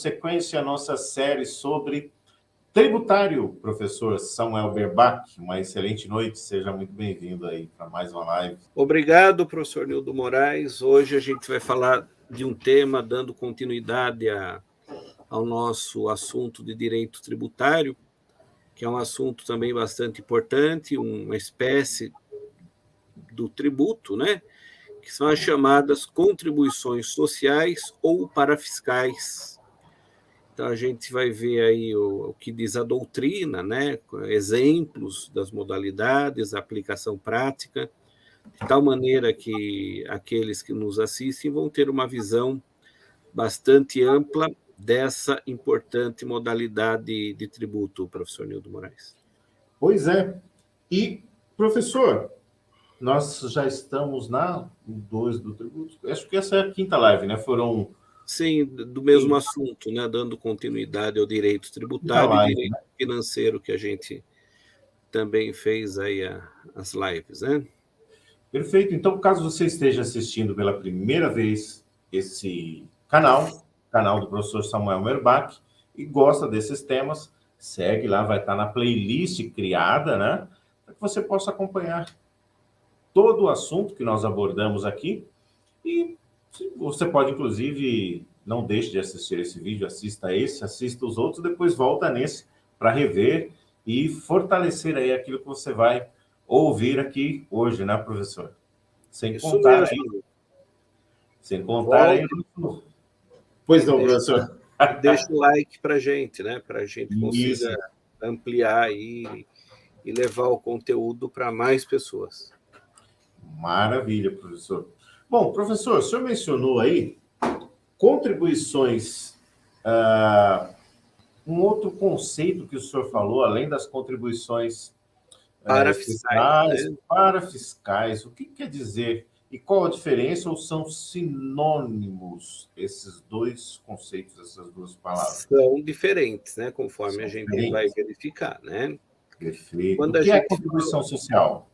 sequência à nossa série sobre tributário, professor Samuel Berbach. Uma excelente noite, seja muito bem-vindo aí para mais uma live. Obrigado, professor Nildo Moraes. Hoje a gente vai falar de um tema dando continuidade ao nosso assunto de direito tributário, que é um assunto também bastante importante, uma espécie do tributo, né? Que são as chamadas contribuições sociais ou parafiscais. Então, a gente vai ver aí o que diz a doutrina, né? Exemplos das modalidades, a aplicação prática, de tal maneira que aqueles que nos assistem vão ter uma visão bastante ampla dessa importante modalidade de tributo, professor Nildo Moraes. Pois é. E, professor, nós já estamos na 2 do tributo. Acho que essa é a quinta live, né? Foram... Sim, do mesmo assunto, né? Dando continuidade ao direito tributário e direito financeiro, que a gente também fez aí as lives, né? Perfeito. Então, caso você esteja assistindo pela primeira vez esse canal do professor Samuel Berbach, e gosta desses temas, segue lá, vai estar na playlist criada, né? Para que você possa acompanhar todo o assunto que nós abordamos aqui. E você pode, inclusive, não deixe de assistir esse vídeo, assista esse, assista os outros, depois volta nesse para rever e fortalecer aí aquilo que você vai ouvir aqui hoje, né, professor? Sem Isso contar mesmo. aí... Sem contar aí... Pois não, professor. Deixa o like para a gente, né? Para a gente consiga Isso. ampliar aí e levar o conteúdo para mais pessoas. Maravilha, professor. Bom, professor, o senhor mencionou aí contribuições. Um outro conceito que o senhor falou, além das contribuições Parafiscais, né? Parafiscais, o que quer dizer? E qual a diferença, ou são sinônimos esses dois conceitos, essas duas palavras? São diferentes, né? Conforme São a gente diferentes. vai verificar, né? Perfeito. Quando O que é gente contribuição social?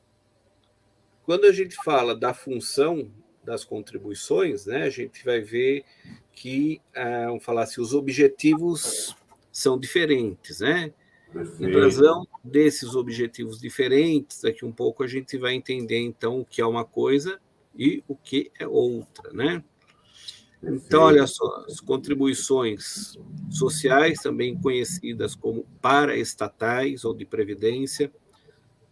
Quando a gente fala da função das contribuições, né, a gente vai ver que, vamos falar assim, os objetivos são diferentes, né? Perfeito. Em razão desses objetivos diferentes, daqui um pouco a gente vai entender, então, o que é uma coisa e o que é outra, né? Perfeito. Então, olha só, as contribuições sociais, também conhecidas como paraestatais ou de previdência,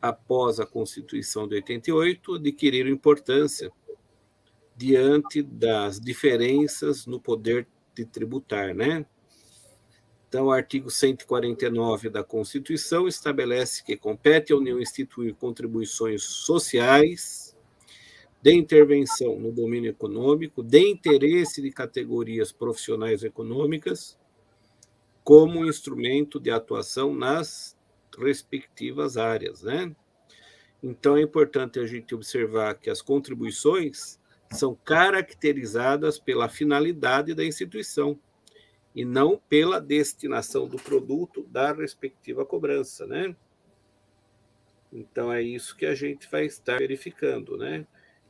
após a Constituição de 88, adquiriram importância diante das diferenças no poder de tributar, né? Então, o artigo 149 da Constituição estabelece que compete à União instituir contribuições sociais de intervenção no domínio econômico, de interesse de categorias profissionais econômicas, como instrumento de atuação nas respectivas áreas, né? Então, é importante a gente observar que as contribuições são caracterizadas pela finalidade da instituição e não pela destinação do produto da respectiva cobrança, né? Então, é isso que a gente vai estar verificando, né?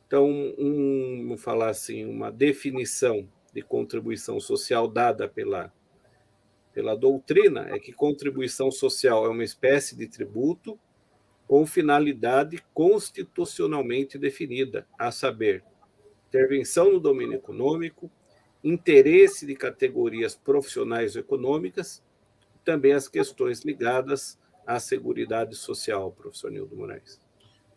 Então, vamos falar assim, uma definição de contribuição social dada pela doutrina é que contribuição social é uma espécie de tributo com finalidade constitucionalmente definida, a saber, intervenção no domínio econômico, interesse de categorias profissionais ou econômicas, e também as questões ligadas à Seguridade Social, professor Nildo Moraes.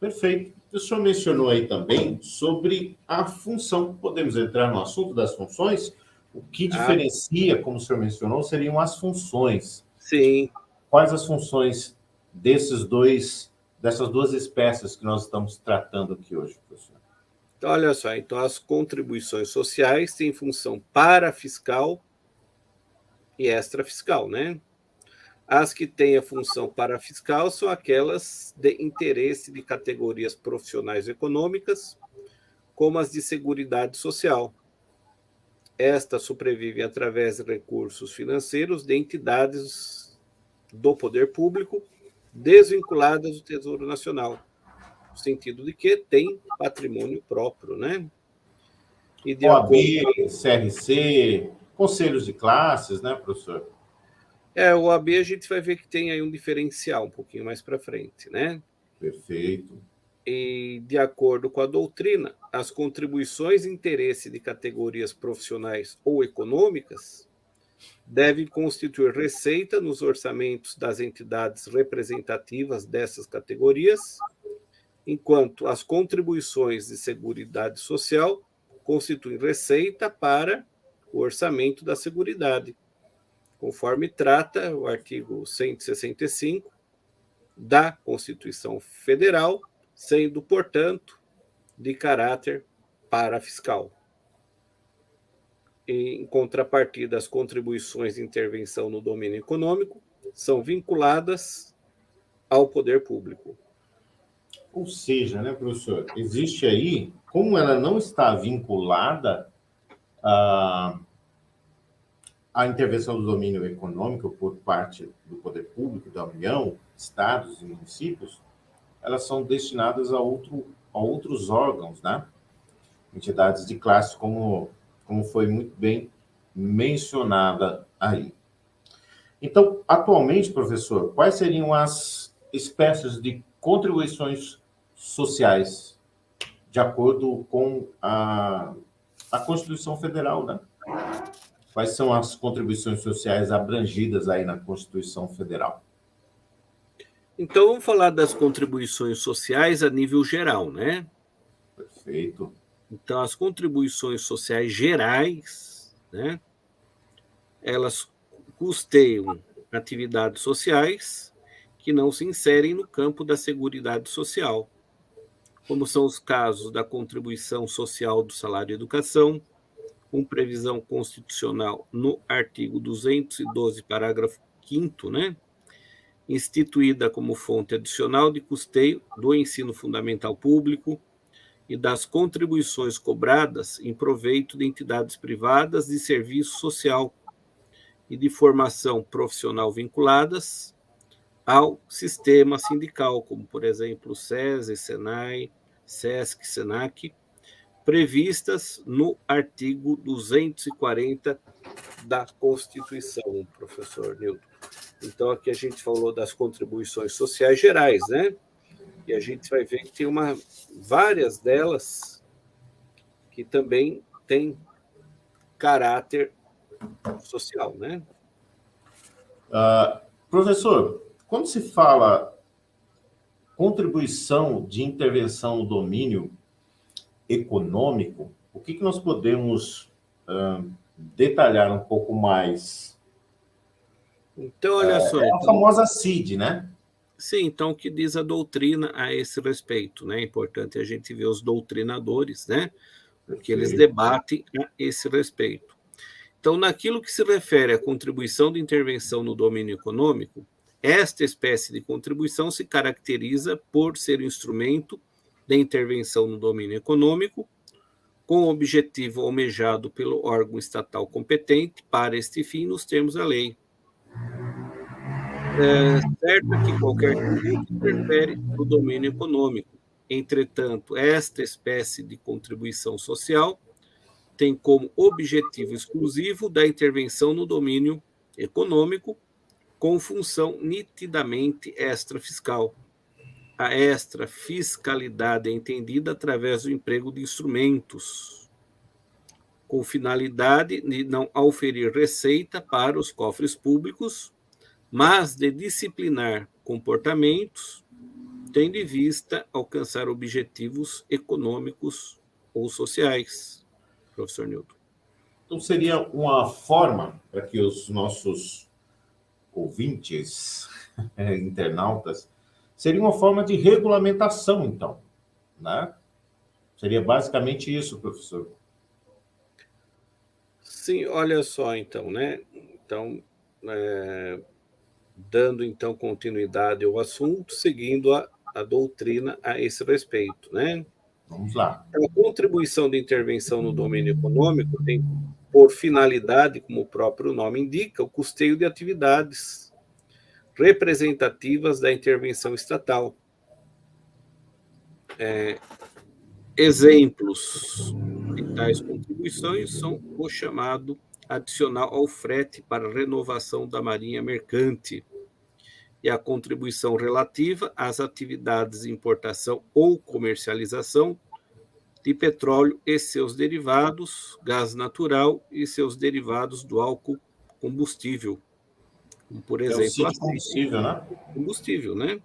Perfeito. O senhor mencionou aí também sobre a função. Podemos entrar no assunto das funções? O que diferencia, como o senhor mencionou, seriam as funções. Sim. Quais as funções dessas duas espécies que nós estamos tratando aqui hoje, professor? Então, olha só, então as contribuições sociais têm função parafiscal e extrafiscal, né? As que têm a função parafiscal são aquelas de interesse de categorias profissionais econômicas, como as de seguridade social. Estas sobrevivem através de recursos financeiros de entidades do poder público desvinculadas do Tesouro Nacional, no sentido de que tem patrimônio próprio, né? E de OAB, acordo... CRC, conselhos de classes, né, professor? O AB a gente vai ver que tem aí um diferencial um pouquinho mais para frente, né? Perfeito. E, de acordo com a doutrina, as contribuições de interesse de categorias profissionais ou econômicas devem constituir receita nos orçamentos das entidades representativas dessas categorias, enquanto as contribuições de Seguridade Social constituem receita para o orçamento da Seguridade, conforme trata o artigo 165 da Constituição Federal, sendo, portanto, de caráter parafiscal. Em contrapartida, as contribuições de intervenção no domínio econômico são vinculadas ao poder público. Ou seja, né, professor, existe aí, como ela não está vinculada à intervenção do domínio econômico por parte do poder público, da União, estados e municípios, elas são destinadas a outros órgãos, né? Entidades de classe, como foi muito bem mencionada aí. Então, atualmente, professor, quais seriam as espécies de contribuições sociais, de acordo com a Constituição Federal, né? Quais são as contribuições sociais abrangidas aí na Constituição Federal? Então, vamos falar das contribuições sociais a nível geral, né? Perfeito. Então, as contribuições sociais gerais, né? Elas custeiam atividades sociais que não se inserem no campo da Seguridade Social, como são os casos da contribuição social do salário e educação, com previsão constitucional no artigo 212, parágrafo 5º, né? Instituída como fonte adicional de custeio do ensino fundamental público e das contribuições cobradas em proveito de entidades privadas de serviço social e de formação profissional vinculadas ao sistema sindical, como, por exemplo, SESI, SENAI, SESC, SENAC, previstas no artigo 240 da Constituição, professor Nilton. Então, aqui a gente falou das contribuições sociais gerais, né? E a gente vai ver que tem várias delas que também têm caráter social, né? Professor, quando se fala contribuição de intervenção no domínio econômico, o que nós podemos detalhar um pouco mais? Então, olha só. É a famosa CID, né? Sim, então, o que diz a doutrina a esse respeito, né? É importante a gente ver os doutrinadores, né? Porque eles debatem a esse respeito. Então, naquilo que se refere à contribuição de intervenção no domínio econômico, esta espécie de contribuição se caracteriza por ser um instrumento de intervenção no domínio econômico, com o objetivo almejado pelo órgão estatal competente para este fim, nos termos da lei. Certo é que qualquer tributo interfere no domínio econômico. Entretanto, esta espécie de contribuição social tem como objetivo exclusivo da intervenção no domínio econômico, com função nitidamente extrafiscal. A extrafiscalidade é entendida através do emprego de instrumentos, com finalidade de não auferir receita para os cofres públicos, mas de disciplinar comportamentos, tendo em vista alcançar objetivos econômicos ou sociais. Professor Nilton. Então, seria uma forma para que os nossos ouvintes, internautas, seria uma forma de regulamentação, então, né? Seria basicamente isso, professor. Sim, olha só, então, né? Então, dando, então, continuidade ao assunto, seguindo a doutrina a esse respeito, né? Vamos lá. A contribuição de intervenção no domínio econômico tem por finalidade, como o próprio nome indica, o custeio de atividades representativas da intervenção estatal. Exemplos de tais contribuições são o chamado adicional ao frete para renovação da marinha mercante e a contribuição relativa às atividades de importação ou comercialização de petróleo e seus derivados, gás natural e seus derivados do álcool combustível, como, por É o exemplo, CID combustível, né? combustível, né?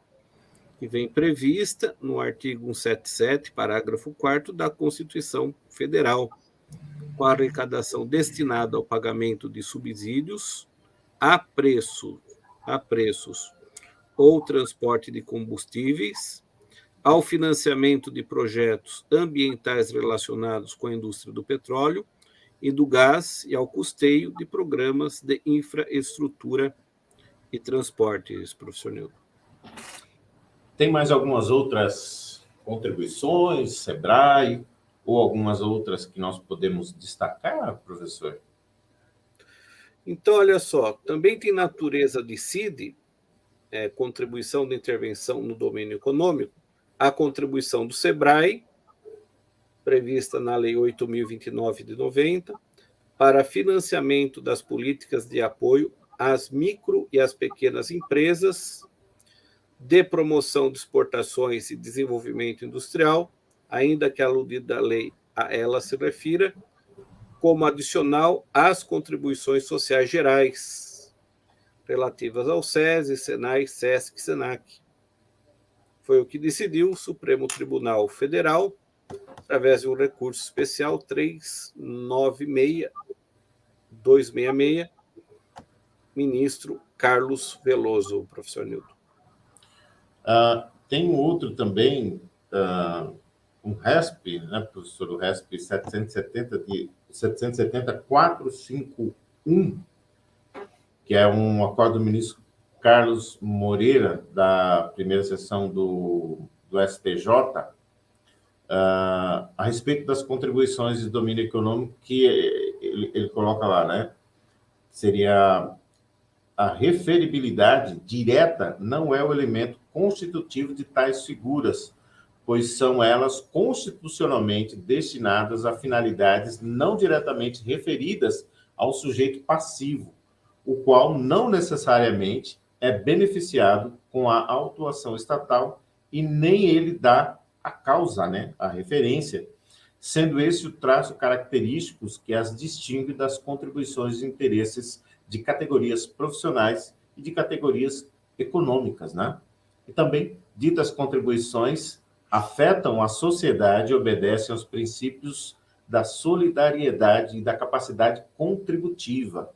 Que vem prevista no artigo 177, parágrafo 4º da Constituição Federal, com a arrecadação destinada ao pagamento de subsídios a preços ou transporte de combustíveis, ao financiamento de projetos ambientais relacionados com a indústria do petróleo e do gás e ao custeio de programas de infraestrutura e transportes, professor Nildo. Tem mais algumas outras contribuições, SEBRAE, ou algumas outras que nós podemos destacar, professor? Então, olha só, também tem natureza de CID, contribuição de intervenção no domínio econômico, a contribuição do SEBRAE, prevista na Lei 8.029 de 90, para financiamento das políticas de apoio às micro e às pequenas empresas, de promoção de exportações e desenvolvimento industrial, ainda que a aludida lei a ela se refira, como adicional às contribuições sociais gerais, relativas ao SESI, SENAI, SESC e SENAC. Foi o que decidiu o Supremo Tribunal Federal, através de um recurso especial 396-266, ministro Carlos Veloso, professor Nildo. Tem um outro também, um RESP, né, professor, o RESP 770-451, que é um acordo do ministro Carlos Moreira, da primeira sessão do STJ, a respeito das contribuições de domínio econômico, que ele coloca lá, né? Seria a referibilidade direta não é o elemento constitutivo de tais figuras, pois são elas constitucionalmente destinadas a finalidades não diretamente referidas ao sujeito passivo, o qual não necessariamente é beneficiado com a autuação estatal e nem ele dá a causa, né, a referência, sendo esse o traço característico que as distingue das contribuições de interesses de categorias profissionais e de categorias econômicas, né? E também, ditas contribuições afetam a sociedade e obedecem aos princípios da solidariedade e da capacidade contributiva.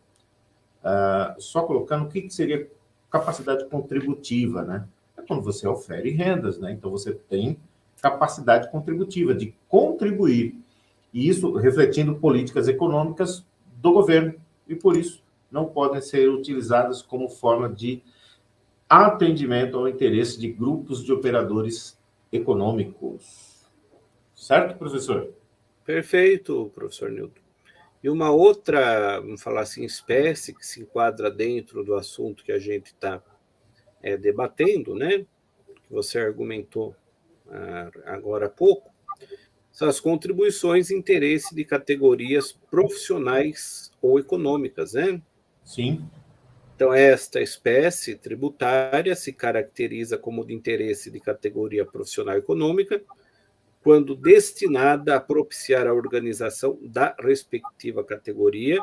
Só colocando o que seria capacidade contributiva, né? É quando você ofere rendas, né? Então, você tem capacidade contributiva de contribuir. E isso refletindo políticas econômicas do governo. E, por isso, não podem ser utilizadas como forma de atendimento ao interesse de grupos de operadores econômicos. Certo, professor? Perfeito, professor Nildo. E uma outra, vamos falar assim, espécie que se enquadra dentro do assunto que a gente está debatendo, né? Que você argumentou agora há pouco, são as contribuições de interesse de categorias profissionais ou econômicas, né? Sim. Então, esta espécie tributária se caracteriza como de interesse de categoria profissional econômica, quando destinada a propiciar a organização da respectiva categoria,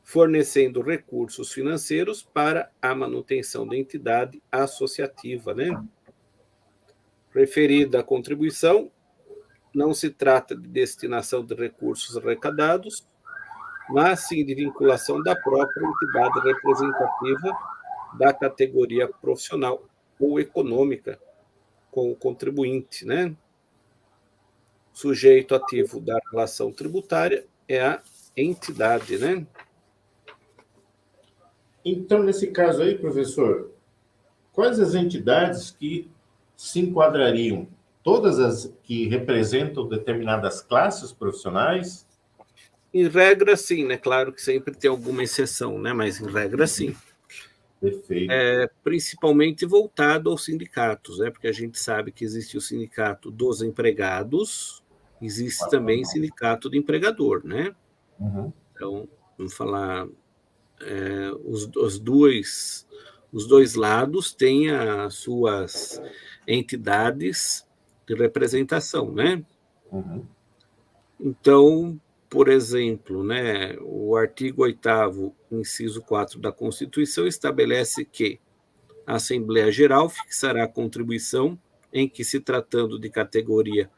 fornecendo recursos financeiros para a manutenção da entidade associativa, né? Referida à contribuição, não se trata de destinação de recursos arrecadados, mas sim de vinculação da própria entidade representativa da categoria profissional ou econômica com o contribuinte, né? Sujeito ativo da relação tributária é a entidade, né? Então, nesse caso aí, professor, quais as entidades que se enquadrariam? Todas as que representam determinadas classes profissionais? Em regra, sim, né? Claro que sempre tem alguma exceção, né? Mas em regra, sim. Perfeito. Principalmente voltado aos sindicatos, né? Porque a gente sabe que existe o sindicato dos empregados, existe também sindicato de empregador, né? Uhum. Então, vamos falar, os dois lados têm as suas entidades de representação, né? Uhum. Então, por exemplo, né, o artigo 8º, inciso 4 da Constituição estabelece que a Assembleia Geral fixará a contribuição em que, se tratando de categoria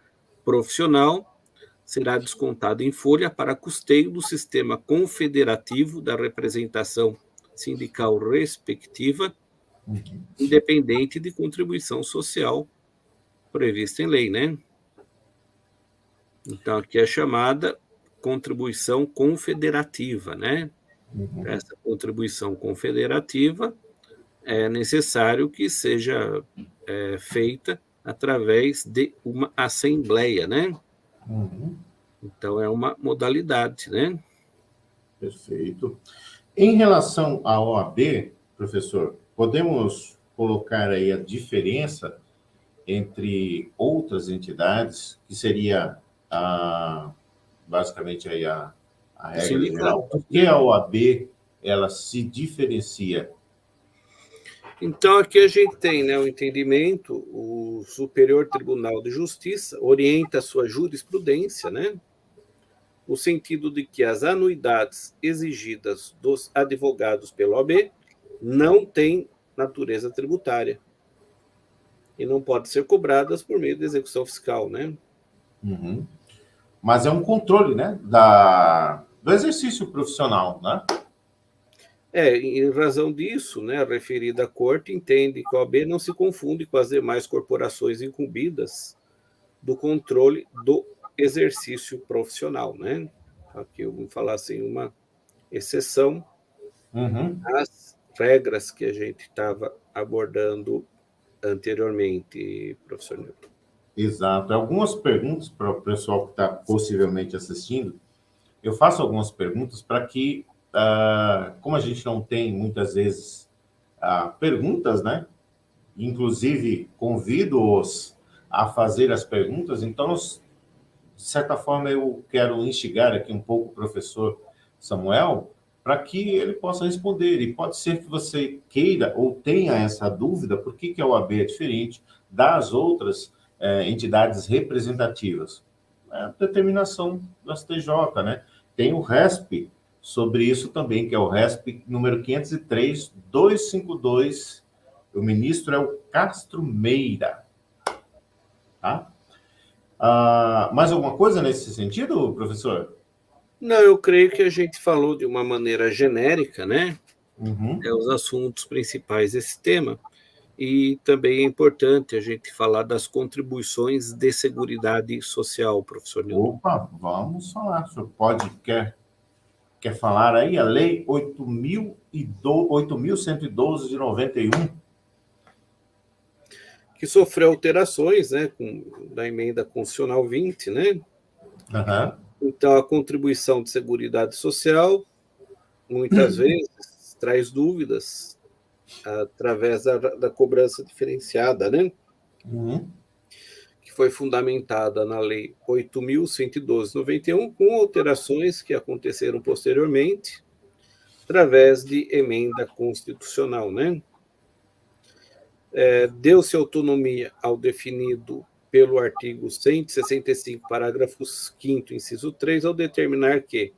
profissional, será descontado em folha para custeio do sistema confederativo da representação sindical respectiva, independente de contribuição social prevista em lei, né? Então, aqui é chamada contribuição confederativa, né? Para essa contribuição confederativa, é necessário que seja feita através de uma assembleia, né? Uhum. Então, é uma modalidade, né? Perfeito. Em relação à OAB, professor, podemos colocar aí a diferença entre outras entidades, que seria basicamente aí a regra geral? Sindicatos, Por que né? a OAB ela se diferencia? Então, aqui a gente tem, né, o entendimento, o Superior Tribunal de Justiça orienta a sua jurisprudência, né, no sentido de que as anuidades exigidas dos advogados pela OAB não têm natureza tributária e não podem ser cobradas por meio da execução fiscal, né? Uhum. Mas é um controle, né, do exercício profissional, né? Em razão disso, né, a referida corte entende que a OAB não se confunde com as demais corporações incumbidas do controle do exercício profissional, né? Aqui eu vou falar assim, uma exceção Uhum. às regras que a gente estava abordando anteriormente, professor Newton. Exato. Algumas perguntas para o pessoal que está possivelmente assistindo. Eu faço algumas perguntas para que, como a gente não tem muitas vezes perguntas, né? Inclusive, convido-os a fazer as perguntas. Então, de certa forma, eu quero instigar aqui um pouco o professor Samuel para que ele possa responder. E pode ser que você queira ou tenha essa dúvida, por que a OAB é diferente das outras entidades representativas. É a determinação do STJ, né? Tem o RESP sobre isso também, que é o RESP número 503-252. O ministro é o Castro Meira. Tá? Mais alguma coisa nesse sentido, professor? Não, eu creio que a gente falou de uma maneira genérica, né? Uhum. Os assuntos principais desse tema. E também é importante a gente falar das contribuições de seguridade social, professor Newton. Opa, vamos falar. O senhor quer falar aí a Lei 8.112 de 91? Que sofreu alterações, né, da emenda constitucional 20, né? Uhum. Então, a contribuição de seguridade social, muitas vezes, traz dúvidas através da cobrança diferenciada, né? Uhum. Que foi fundamentada na Lei 8.112 de 91, com alterações que aconteceram posteriormente, através de emenda constitucional, né? Deu-se autonomia ao definido pelo artigo 165, parágrafos 5º, inciso 3, ao determinar que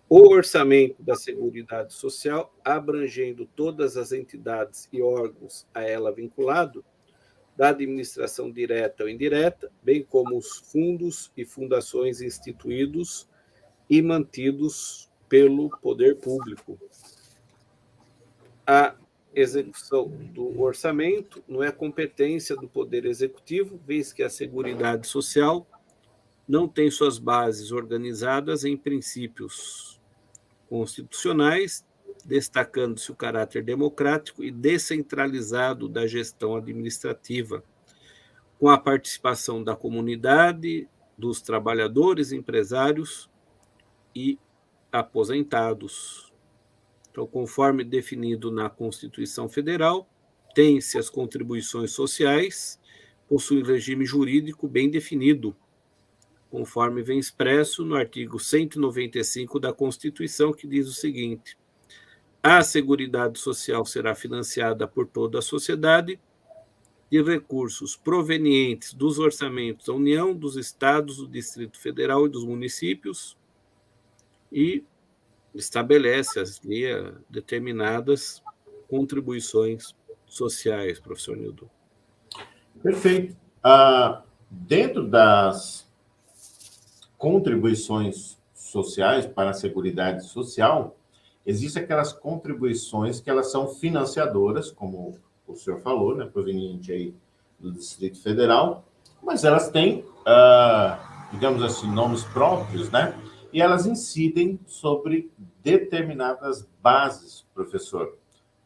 o orçamento da Seguridade Social, abrangendo todas as entidades e órgãos a ela vinculado, da administração direta ou indireta, bem como os fundos e fundações instituídos e mantidos pelo poder público. A execução do orçamento não é competência do Poder Executivo, vez que a Seguridade Social não tem suas bases organizadas em princípios constitucionais, destacando-se o caráter democrático e descentralizado da gestão administrativa, com a participação da comunidade, dos trabalhadores, empresários e aposentados. Então, conforme definido na Constituição Federal, tem-se as contribuições sociais, possuem regime jurídico bem definido, conforme vem expresso no artigo 195 da Constituição, que diz o seguinte: a Seguridade Social será financiada por toda a sociedade de recursos provenientes dos orçamentos da União, dos estados, do Distrito Federal e dos municípios, e estabelece ali determinadas contribuições sociais, professor Nildo. Perfeito. Dentro das contribuições sociais para a Seguridade Social, existem aquelas contribuições que elas são financiadoras, como o senhor falou, né, proveniente aí do Distrito Federal, mas elas têm, digamos assim, nomes próprios, né? E elas incidem sobre determinadas bases, professor.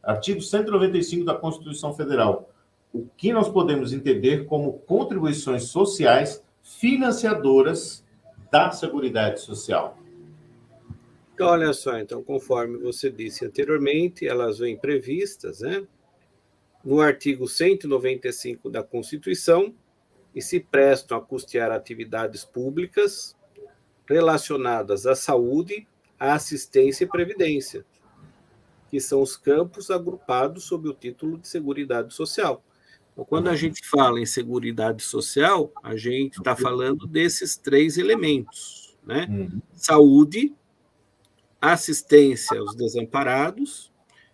Artigo 195 da Constituição Federal. O que nós podemos entender como contribuições sociais financiadoras da Seguridade Social? Então, olha só, então, conforme você disse anteriormente, elas vêm previstas, né, no artigo 195 da Constituição e se prestam a custear atividades públicas relacionadas à saúde, à assistência e previdência, que são os campos agrupados sob o título de Seguridade Social. Então, quando a gente fala em Seguridade Social, a gente está falando desses três elementos, né? Saúde, assistência aos desamparados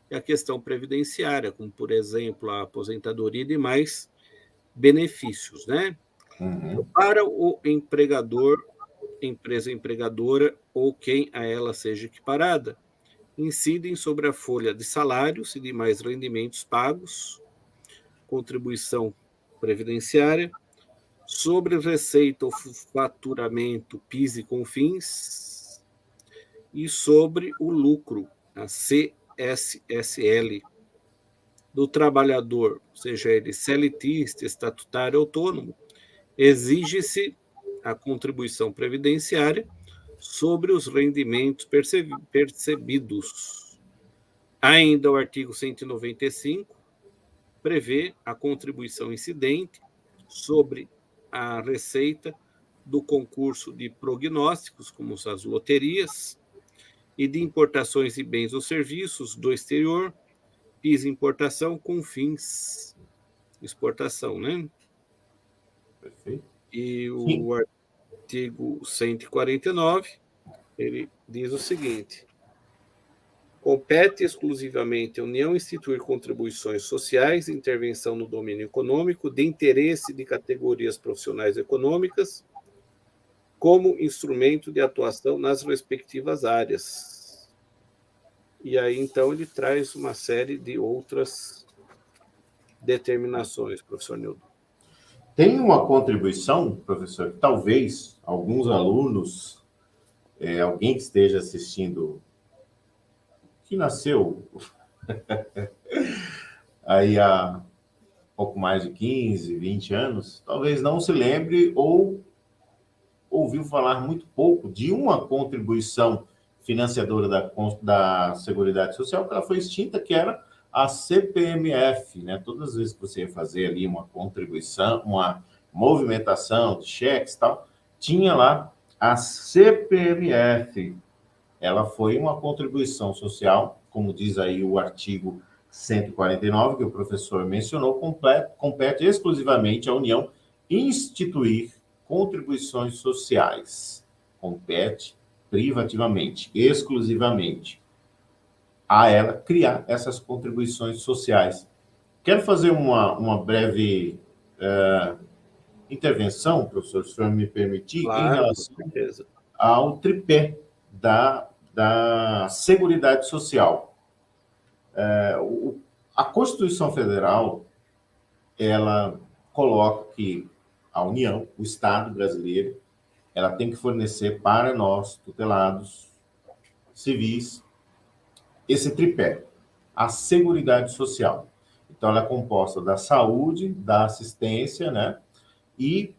e a questão previdenciária, como, por exemplo, a aposentadoria e demais benefícios, né? Então, para o empregador, empresa empregadora ou quem a ela seja equiparada, incidem sobre a folha de salários e demais rendimentos pagos, contribuição previdenciária, sobre receita ou faturamento, PIS e CONFINS, e sobre o lucro, a CSSL, do trabalhador, seja ele CLTista, estatutário, autônomo, exige-se a contribuição previdenciária sobre os rendimentos percebidos. Ainda o artigo 195 prevê a contribuição incidente sobre a receita do concurso de prognósticos, como as loterias, e de importações de bens ou serviços do exterior, PIS importação com fins de exportação, né? Perfeito. E o artigo 149, ele diz o seguinte: compete exclusivamente à União instituir contribuições sociais de intervenção no domínio econômico de interesse de categorias profissionais econômicas como instrumento de atuação nas respectivas áreas. E aí, então, ele traz uma série de outras determinações, professor Nildo. Tem uma contribuição, professor, que talvez alguns alunos, alguém que esteja assistindo, que nasceu aí há pouco mais de 15, 20 anos, talvez não se lembre ou ouviu falar muito pouco de uma contribuição financiadora da Seguridade Social, que ela foi extinta, que era a CPMF, né? Todas as vezes que você ia fazer ali uma contribuição, uma movimentação de cheques e tal, tinha lá a CPMF. Ela foi uma contribuição social, como diz aí o artigo 149, que o professor mencionou, compete exclusivamente à União instituir contribuições sociais. Compete privativamente, exclusivamente, a ela criar essas contribuições sociais. Quero fazer uma breve intervenção, professor, se o senhor me permitir, claro, em relação ao tripé da Seguridade Social. A Constituição Federal, ela coloca que a União, o Estado brasileiro, ela tem que fornecer para nós, tutelados, civis, esse tripé, a Seguridade Social. Então, ela é composta da saúde, da assistência, né, e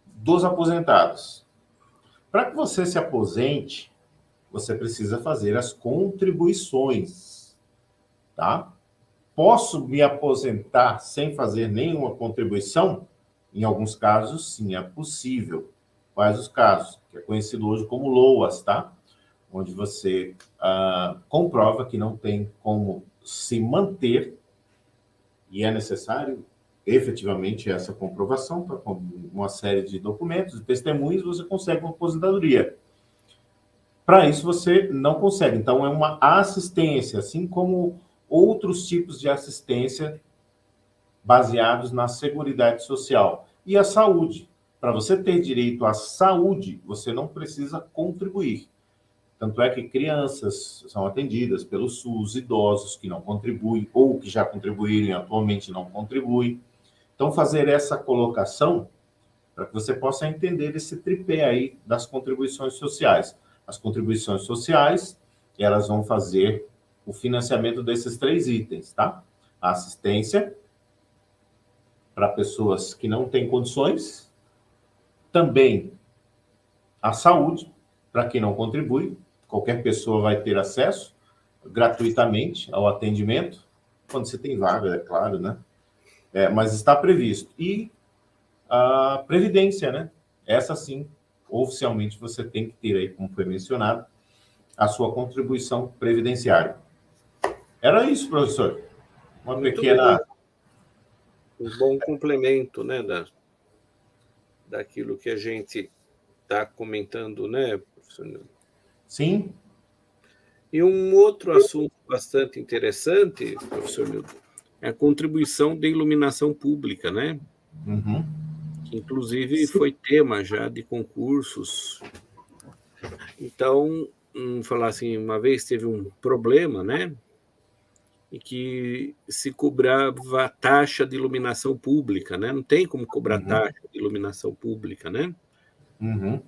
dos aposentados. Para que você se aposente, você precisa fazer as contribuições, tá? Posso me aposentar sem fazer nenhuma contribuição? Em alguns casos, sim, é possível. quais os casos, que é conhecido hoje como LOAS, tá? Onde você comprova que não tem como se manter e é necessário efetivamente essa comprovação, para com uma série de documentos e testemunhos, você consegue uma aposentadoria. Para isso, você não consegue. Então, é uma assistência, assim como outros tipos de assistência baseados na Seguridade Social. E a saúde. Para você ter direito à saúde, você não precisa contribuir. Tanto é que crianças são atendidas pelo SUS, idosos que não contribuem ou que já contribuíram e atualmente não contribuem. Então, fazer essa colocação para que você possa entender esse tripé aí das contribuições sociais. As contribuições sociais, elas vão fazer o financiamento desses 3 itens, tá? A assistência para pessoas que não têm condições, também a saúde, para quem não contribui, qualquer pessoa vai ter acesso gratuitamente ao atendimento, quando você tem vaga, é claro, né? Mas está previsto. E a previdência, né? Essa sim, oficialmente você tem que ter aí, como foi mencionado, a sua contribuição previdenciária. Era isso, professor. Uma Muito pequena... bom. Um bom complemento, né, daquilo que a gente está comentando, né, professor Nildo? Sim. E um outro assunto bastante interessante, professor Nildo, é a contribuição de iluminação pública, né? Uhum. Que inclusive foi tema já de concursos. Então, falar assim, uma vez teve um problema, né? E que se cobrava taxa de iluminação pública, né? Não tem como cobrar taxa de iluminação pública, né? Uhum.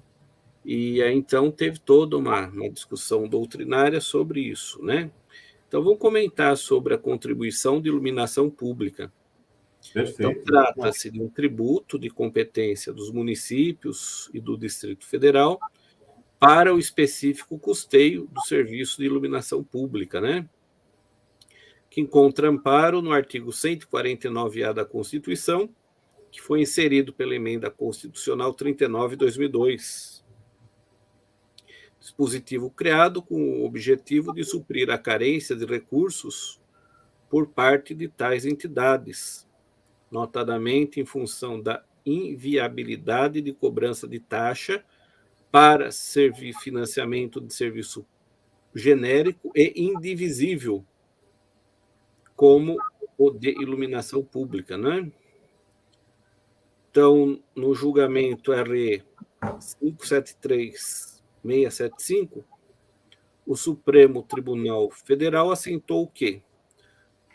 E aí, então, teve toda uma discussão doutrinária sobre isso, né? Então, vamos comentar sobre a contribuição de iluminação pública. Então, Perfeito. trata-se de um tributo de competência dos municípios e do Distrito Federal para o específico custeio do serviço de iluminação pública, né? Que encontra amparo no artigo 149-A da Constituição, que foi inserido pela Emenda Constitucional 39 de 2002. Dispositivo criado com o objetivo de suprir a carência de recursos por parte de tais entidades, notadamente em função da inviabilidade de cobrança de taxa para servir financiamento de serviço genérico e indivisível, como o de iluminação pública, né? Então, no julgamento RE 573675, o Supremo Tribunal Federal assentou que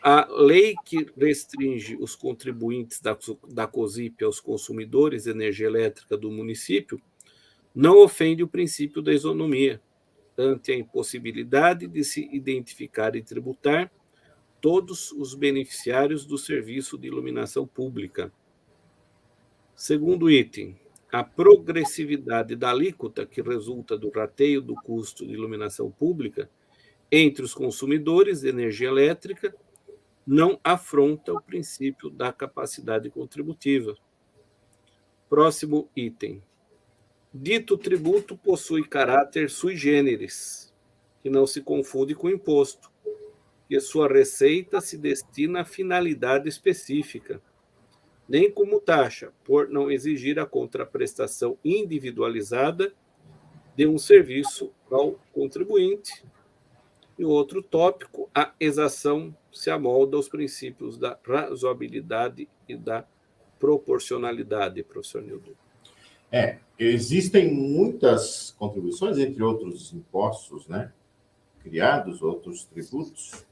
a lei que restringe os contribuintes da COSIP aos consumidores de energia elétrica do município não ofende o princípio da isonomia, ante a impossibilidade de se identificar e tributar todos os beneficiários do serviço de iluminação pública. Segundo item, a progressividade da alíquota que resulta do rateio do custo de iluminação pública entre os consumidores de energia elétrica não afronta o princípio da capacidade contributiva. Próximo item. Dito tributo possui caráter sui generis, que não se confunde com imposto, e a sua receita se destina a finalidade específica, nem como taxa, por não exigir a contraprestação individualizada de um serviço ao contribuinte. E o outro tópico, a exação se amolda aos princípios da razoabilidade e da proporcionalidade, professor Nildo. Existem muitas contribuições, entre outros impostos, né, criados, outros tributos,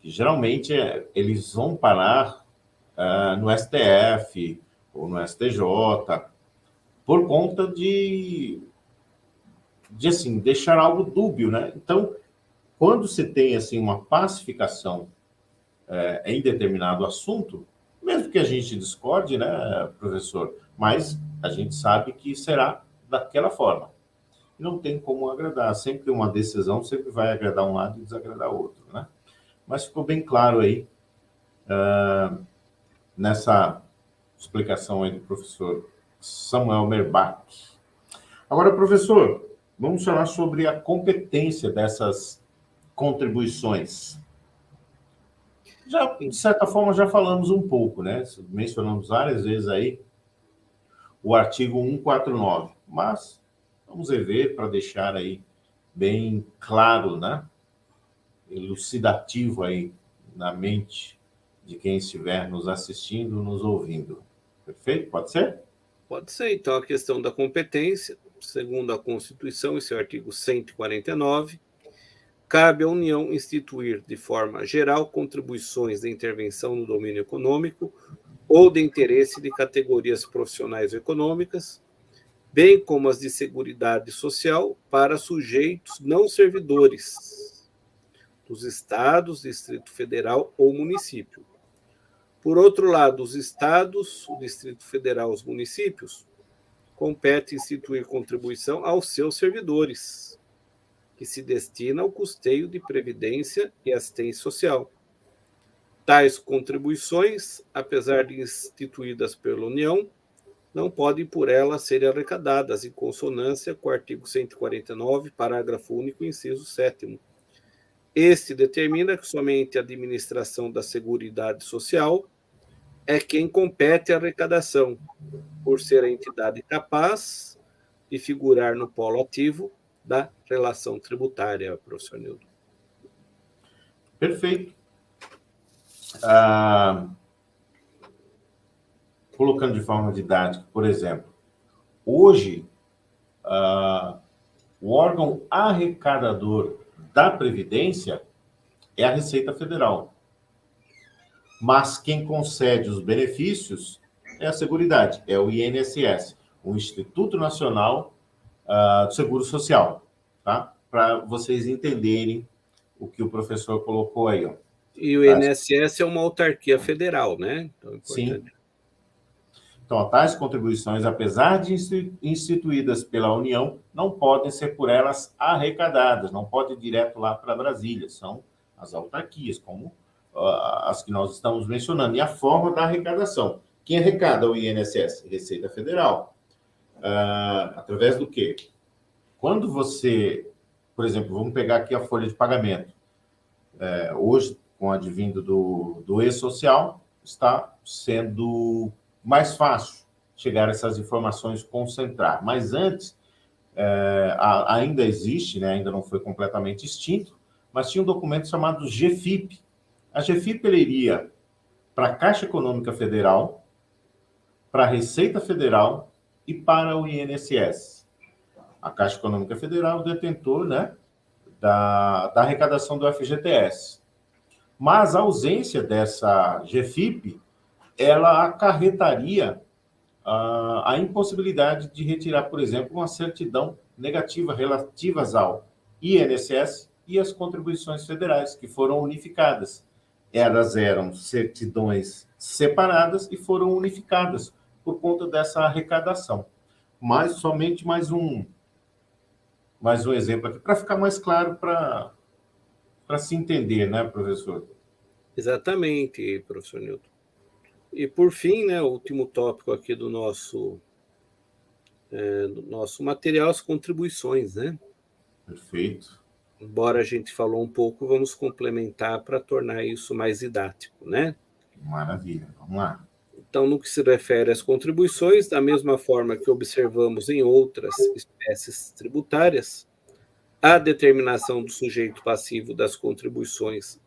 que geralmente eles vão parar no STF ou no STJ, por conta de assim, deixar algo dúbio, né? Então, quando se tem assim uma pacificação em determinado assunto, mesmo que a gente discorde, né, professor, mas a gente sabe que será daquela forma. Não tem como agradar. Sempre uma decisão sempre vai agradar um lado e desagradar o outro, né? Mas ficou bem claro aí nessa explicação aí do professor Samuel Merbach. Agora, professor, vamos falar sobre a competência dessas contribuições. Já, de certa forma, já falamos um pouco, né? Mencionamos várias vezes aí o artigo 149, mas vamos rever para deixar aí bem claro, né? Elucidativo aí na mente de quem estiver nos assistindo, nos ouvindo. Perfeito? Pode ser? Pode ser, então, a questão da competência, segundo a Constituição, esse é o artigo 149, cabe à União instituir de forma geral contribuições de intervenção no domínio econômico ou de interesse de categorias profissionais ou econômicas, bem como as de seguridade social para sujeitos não servidores dos estados, Distrito Federal ou município. Por outro lado, os estados, o Distrito Federal, os municípios, compete instituir contribuição aos seus servidores, que se destina ao custeio de previdência e assistência social. Tais contribuições, apesar de instituídas pela União, não podem por ela serem arrecadadas em consonância com o artigo 149, parágrafo único, inciso 7º. Este determina que somente a administração da Seguridade Social é quem compete a arrecadação, por ser a entidade capaz de figurar no polo ativo da relação tributária, professor Nildo. Perfeito. Colocando de forma didática, por exemplo, hoje, o órgão arrecadador da Previdência é a Receita Federal. Mas quem concede os benefícios é a Seguridade, é o INSS, o Instituto Nacional do Seguro Social, tá? Para vocês entenderem o que o professor colocou aí, ó. E o INSS é uma autarquia federal, né? Então, é importante. Sim. Então, tais contribuições, apesar de instituídas pela União, não podem ser por elas arrecadadas, não pode ir direto lá para Brasília, são as autarquias, como as que nós estamos mencionando. E a forma da arrecadação. Quem arrecada o INSS? Receita Federal. Através do quê? Quando você, por exemplo, vamos pegar aqui a folha de pagamento. Hoje, com o advindo do e-social, está sendo mais fácil chegar a essas informações, concentrar. Mas antes, ainda existe, né, ainda não foi completamente extinto, mas tinha um documento chamado GFIP. A GFIP ele iria para a Caixa Econômica Federal, para a Receita Federal e para o INSS. A Caixa Econômica Federal é o detentor, né, da arrecadação do FGTS. Mas a ausência dessa GFIP, ela acarretaria a impossibilidade de retirar, por exemplo, uma certidão negativa relativas ao INSS e as contribuições federais, que foram unificadas. Elas eram certidões separadas e foram unificadas por conta dessa arrecadação. Mas somente mais um exemplo aqui, para ficar mais claro, para se entender, né, professor? Exatamente, professor Nilton. E, por fim, né, o último tópico aqui do nosso material, as contribuições, né? Perfeito. Embora a gente falou um pouco, vamos complementar para tornar isso mais didático, né? Maravilha, vamos lá. Então, no que se refere às contribuições, da mesma forma que observamos em outras espécies tributárias, a determinação do sujeito passivo das contribuições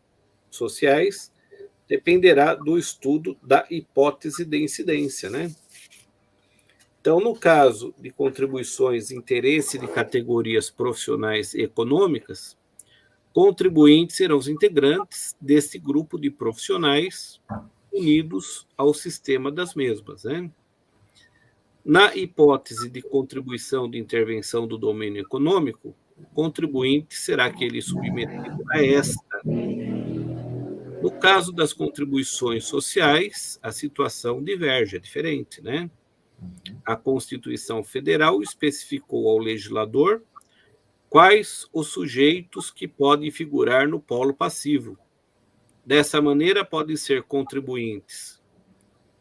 sociais dependerá do estudo da hipótese de incidência, né? Então, no caso de contribuições de interesse de categorias profissionais e econômicas, contribuintes serão os integrantes deste grupo de profissionais unidos ao sistema das mesmas, né? Na hipótese de contribuição de intervenção do domínio econômico, o contribuinte será aquele submetido a esta. No caso das contribuições sociais, a situação diverge, é diferente, né? A Constituição Federal especificou ao legislador quais os sujeitos que podem figurar no polo passivo. Dessa maneira, podem ser contribuintes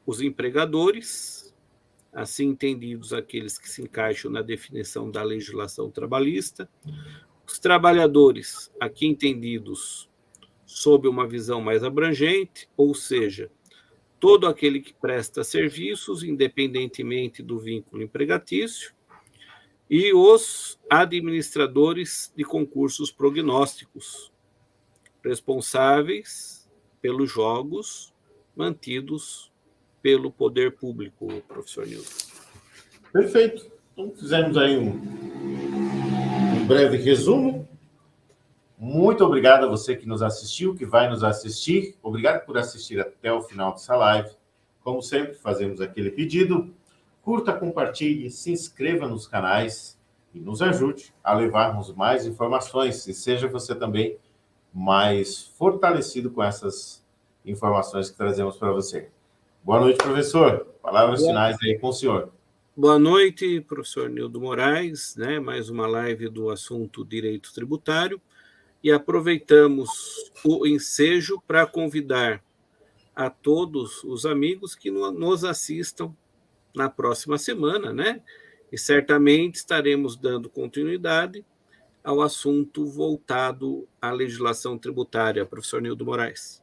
os empregadores, assim entendidos aqueles que se encaixam na definição da legislação trabalhista, os trabalhadores, aqui entendidos sob uma visão mais abrangente, ou seja, todo aquele que presta serviços, independentemente do vínculo empregatício, e os administradores de concursos prognósticos, responsáveis pelos jogos mantidos pelo poder público, professor Nilton. Perfeito. Então, fizemos aí um breve resumo. Muito obrigado a você que nos assistiu, que vai nos assistir. Obrigado por assistir até o final dessa live. Como sempre, fazemos aquele pedido. Curta, compartilhe, se inscreva nos canais e nos ajude a levarmos mais informações. E seja você também mais fortalecido com essas informações que trazemos para você. Boa noite, professor. Palavras finais aí com o senhor. Boa noite, professor Nildo Moraes, né? Mais uma live do assunto direito tributário. E aproveitamos o ensejo para convidar a todos os amigos que nos assistam na próxima semana, né? E certamente estaremos dando continuidade ao assunto voltado à legislação tributária, professor Nildo Moraes.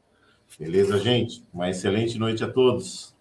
Beleza, gente? Uma excelente noite a todos.